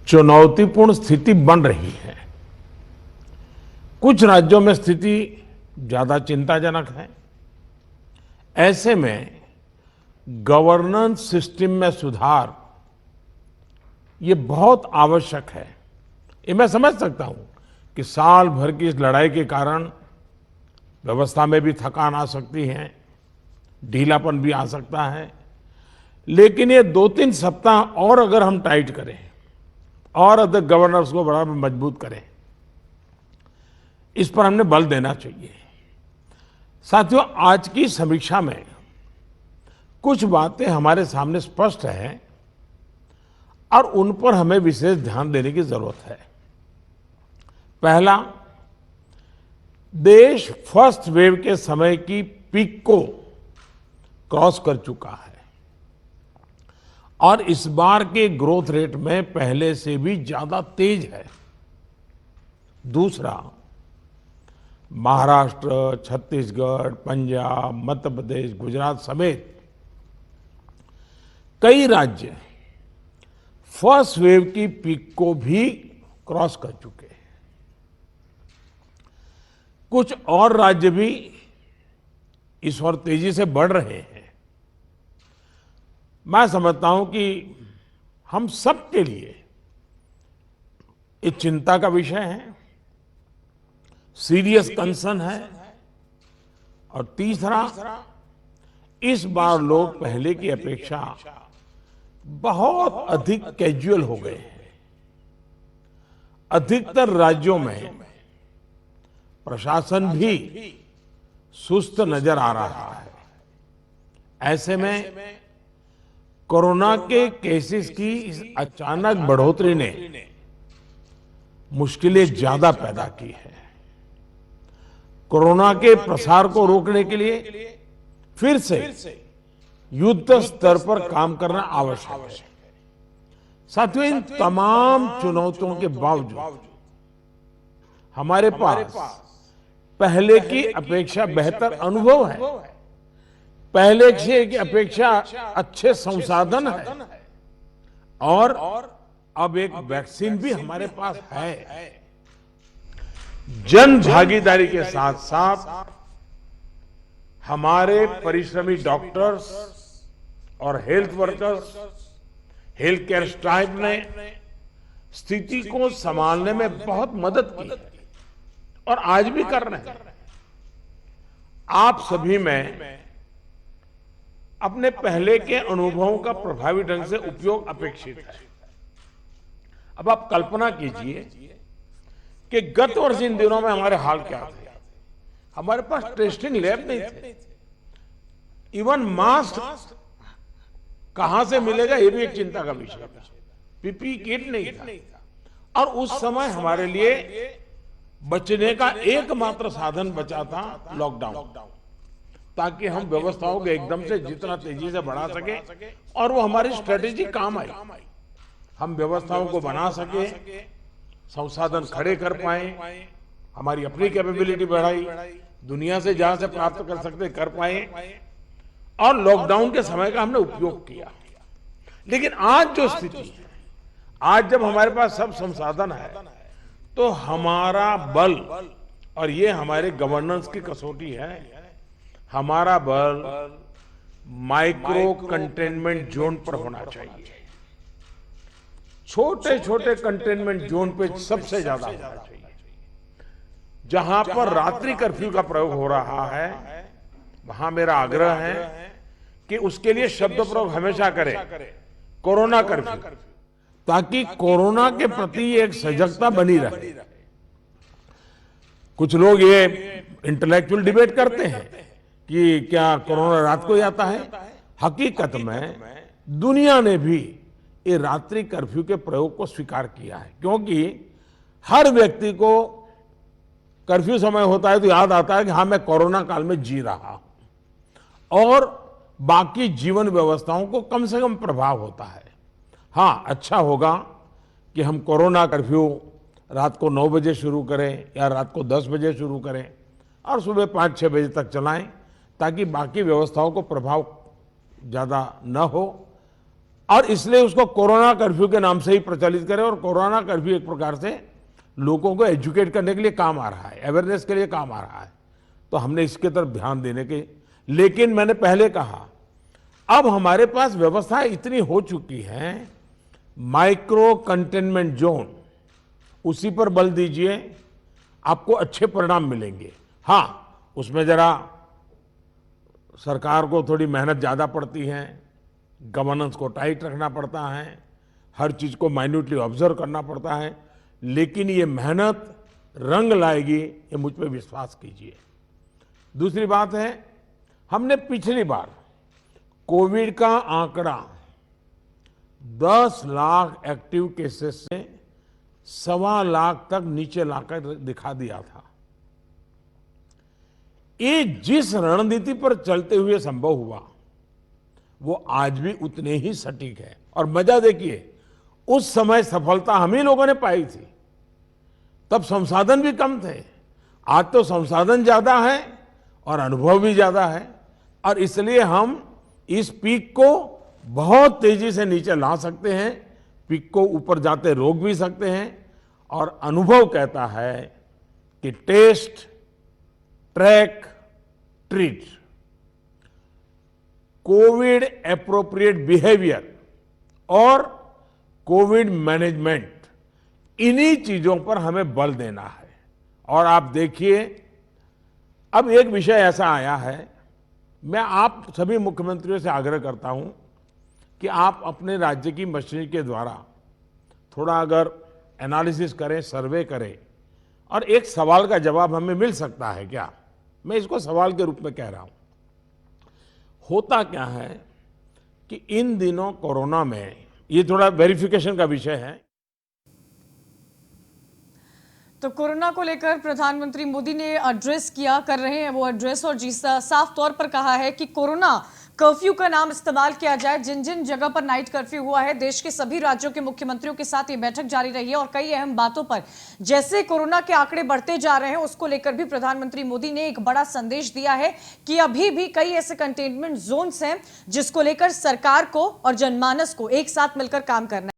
चुनौतीपूर्ण स्थिति बन रही है। कुछ राज्यों में स्थिति ज्यादा चिंताजनक है। ऐसे में गवर्नेंस सिस्टम में सुधार ये बहुत आवश्यक है। ये मैं समझ सकता हूं कि साल भर की इस लड़ाई के कारण व्यवस्था में भी थकान आ सकती है, ढीलापन भी आ सकता है, लेकिन ये 2-3 सप्ताह और अगर हम टाइट करें और अदर गवर्नर्स को बड़ा मजबूत करें, इस पर हमने बल देना चाहिए। साथियों, आज की समीक्षा में कुछ बातें हमारे सामने स्पष्ट हैं और उन पर हमें विशेष ध्यान देने की जरूरत है। पहला, देश फर्स्ट वेव के समय की पीक को क्रॉस कर चुका है और इस बार के ग्रोथ रेट में पहले से भी ज्यादा तेज है। दूसरा, महाराष्ट्र, छत्तीसगढ़, पंजाब, मध्य प्रदेश, गुजरात समेत कई राज्य फर्स्ट वेव की पीक को भी क्रॉस कर चुके हैं। कुछ और राज्य भी इस ओर तेजी से बढ़ रहे हैं। मैं समझता हूं कि हम सब के लिए ये चिंता का विषय है, सीरियस कंसर्न है। और तीसरा, इस बार लोग पहले की अपेक्षा बहुत अधिक कैजुअल हो गए हैं। अधिकतर राज्यों में प्रशासन भी सुस्त नजर आ रहा है। ऐसे में कोरोना के केसेस की इस अचानक बढ़ोतरी ने मुश्किलें ज्यादा पैदा की है। कोरोना के प्रसार को रोकने के लिए फिर से युद्ध स्तर पर काम करना आवश्यक है। साथियों, इन तमाम चुनौतियों के बावजूद हमारे पास पहले की अपेक्षा बेहतर अनुभव है, पहले की अपेक्षा अच्छे संसाधन है और अब एक वैक्सीन भी हमारे पास है। जन भागीदारी के साथ साथ हमारे परिश्रमी डॉक्टर्स और health workers, health care staff ने स्थिति को संभालने में बहुत मदद की है और आज भी कर रहे हैं। आप सभी में अपने पहले के अनुभवों का प्रभावी ढंग से उपयोग अपेक्षित है। अब आप कल्पना कीजिए कि गत वर्ष इन दिनों में हमारे हाल क्या थे। हमारे पास टेस्टिंग लैब नहीं थे, इवन मास्क कहां से मिलेगा ये भी एक चिंता का विषय था, पीपीई किट नहीं था। और उस समय हमारे लिए बचने का एकमात्र साधन बचा था लॉकडाउन, ताकि हम व्यवस्थाओं को एकदम से जितना तेजी से बढ़ा सके और वो हमारी स्ट्रेटेजी काम आई। हम व्यवस्थाओं को बना सके, संसाधन खड़े कर पाए, हमारी अपनी कैपेबिलिटी बढ़ाई, दुनिया से जहां से प्राप्त कर सकते कर पाए और लॉकडाउन के समय का हमने उपयोग किया। लेकिन आज जो स्थिति है, आज जब हमारे पास सब संसाधन है, तो हमारा बल, और ये हमारे गवर्नेंस की कसौटी है, हमारा बल माइक्रो कंटेनमेंट जोन पर होना चाहिए। छोटे छोटे कंटेनमेंट जोन पे सबसे ज्यादा होना चाहिए। जहां पर रात्रि कर्फ्यू का प्रयोग हो रहा है, वहां मेरा आग्रह है कि उसके लिए शब्द प्रयोग हमेशा करें कोरोना कर्फ्यू, ताकि कोरोना के प्रति एक सजगता बनी रहे। कुछ लोग ये इंटेलेक्चुअल डिबेट करते हैं कि क्या कोरोना रात को ही आता है। हकीकत में दुनिया ने भी ये रात्रि कर्फ्यू के प्रयोग को स्वीकार किया है, क्योंकि हर व्यक्ति को कर्फ्यू समय होता है तो याद आता है कि हाँ, मैं कोरोना काल में जी रहा हूं और बाकी जीवन व्यवस्थाओं को कम से कम प्रभाव होता है। हाँ, अच्छा होगा कि हम कोरोना कर्फ्यू रात को 9 बजे शुरू करें या रात को 10 बजे शुरू करें और सुबह 5-6 बजे तक चलाएं, ताकि बाकी व्यवस्थाओं को प्रभाव ज़्यादा न हो और इसलिए उसको कोरोना कर्फ्यू के नाम से ही प्रचलित करें। और कोरोना कर्फ्यू एक प्रकार से लोगों को एजुकेट करने के लिए काम आ रहा है, अवेयरनेस के लिए काम आ रहा है। तो हमने इसके तरफ ध्यान देने के, लेकिन मैंने पहले कहा अब हमारे पास व्यवस्थाएं इतनी हो चुकी हैं, माइक्रो कंटेनमेंट जोन, उसी पर बल दीजिए, आपको अच्छे परिणाम मिलेंगे। हाँ, उसमें जरा सरकार को थोड़ी मेहनत ज़्यादा पड़ती है, गवर्नेंस को टाइट रखना पड़ता है, हर चीज़ को माइन्यूटली ऑब्जर्व करना पड़ता है, लेकिन ये मेहनत रंग लाएगी, ये मुझ पर विश्वास कीजिए। दूसरी बात है, हमने पिछली बार कोविड का आंकड़ा 10 लाख एक्टिव केसेस से 1.25 लाख तक नीचे लाकर दिखा दिया था। ये जिस रणनीति पर चलते हुए संभव हुआ, वो आज भी उतने ही सटीक है। और मजा देखिए, उस समय सफलता हम ही लोगों ने पाई थी, तब संसाधन भी कम थे। आज तो संसाधन ज्यादा है और अनुभव भी ज्यादा है, और इसलिए हम इस पीक को बहुत तेजी से नीचे ला सकते हैं, पीक को ऊपर जाते रोक भी सकते हैं। और अनुभव कहता है कि test, track, treat, COVID appropriate behaviour और कोविड मैनेजमेंट, इन्हीं चीजों पर हमें बल देना है। और आप देखिए, अब एक विषय ऐसा आया है, मैं आप सभी मुख्यमंत्रियों से आग्रह करता हूं कि आप अपने राज्य की मशीनरी के द्वारा थोड़ा अगर एनालिसिस करें, सर्वे करें, और एक सवाल का जवाब हमें मिल सकता है क्या, मैं इसको सवाल के रूप में कह रहा हूं। होता क्या है कि इन दिनों कोरोना में, ये थोड़ा वेरिफिकेशन का विषय है, तो कोरोना को लेकर प्रधानमंत्री मोदी ने एड्रेस कर रहे हैं वो एड्रेस, और साफ तौर पर कहा है कि कोरोना कर्फ्यू का नाम इस्तेमाल किया जाए। जिन जिन जगह पर नाइट कर्फ्यू हुआ है, देश के सभी राज्यों के मुख्यमंत्रियों के साथ ये बैठक जारी रही है, और कई अहम बातों पर, जैसे कोरोना के आंकड़े बढ़ते जा रहे हैं, उसको लेकर भी प्रधानमंत्री मोदी ने एक बड़ा संदेश दिया है कि अभी भी कई ऐसे कंटेनमेंट जोन्स हैं जिसको लेकर सरकार को और जनमानस को एक साथ मिलकर काम करना है।